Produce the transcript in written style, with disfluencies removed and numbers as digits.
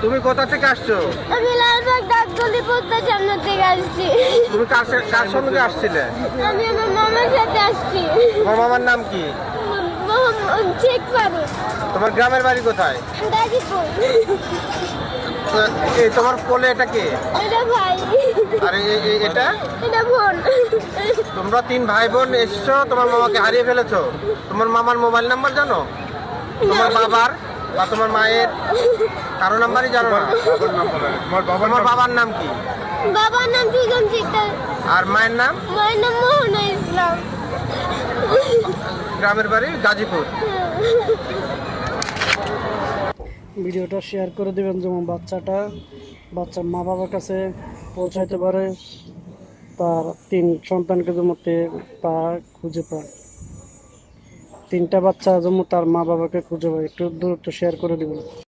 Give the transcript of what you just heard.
তুমি কোথা থেকে আসছো? আমি লালবাগ ডাকগলি পোস্টার সামনে থেকে আসছি। তুমি কার সঙ্গে আসছিলে? আমি আমার মামার সাথে আসছি। তোমার মামার নাম কি? চেক ফারুক। তোমার গ্রামের বাড়ি কোথায়? গাজীপুর। এই তোমার কোলে এটা কে? এটা ভাই। আর এটা? এটা বোন। তোমরা 3 ভাই বোন এসছো, তোমার মামাকে হারিয়ে ফেলেছো। তোমার মামার মোবাইল নাম্বার জানো? তোমার বাবার বা তোমার মায়ের কারো নাম্বারই জানো না? তোমার বাবার নাম কি? বাবার নাম সুজন শিকদার। আর মায়ের নাম? মায়ের নাম মোহনা ইসলাম। গ্রামের বাড়ি গাজীপুর। ভিডিওটা শেয়ার করে দেবেন যেমন বাচ্চার মা বাবার কাছে পৌঁছাইতে পারে, তার 3 সন্তানকে যেন তা খুঁজে পায়। 3টা বাচ্চা যেন তার মা বাবাকে খুঁজে পায়। একটু দ্রুত শেয়ার করে দেবেন।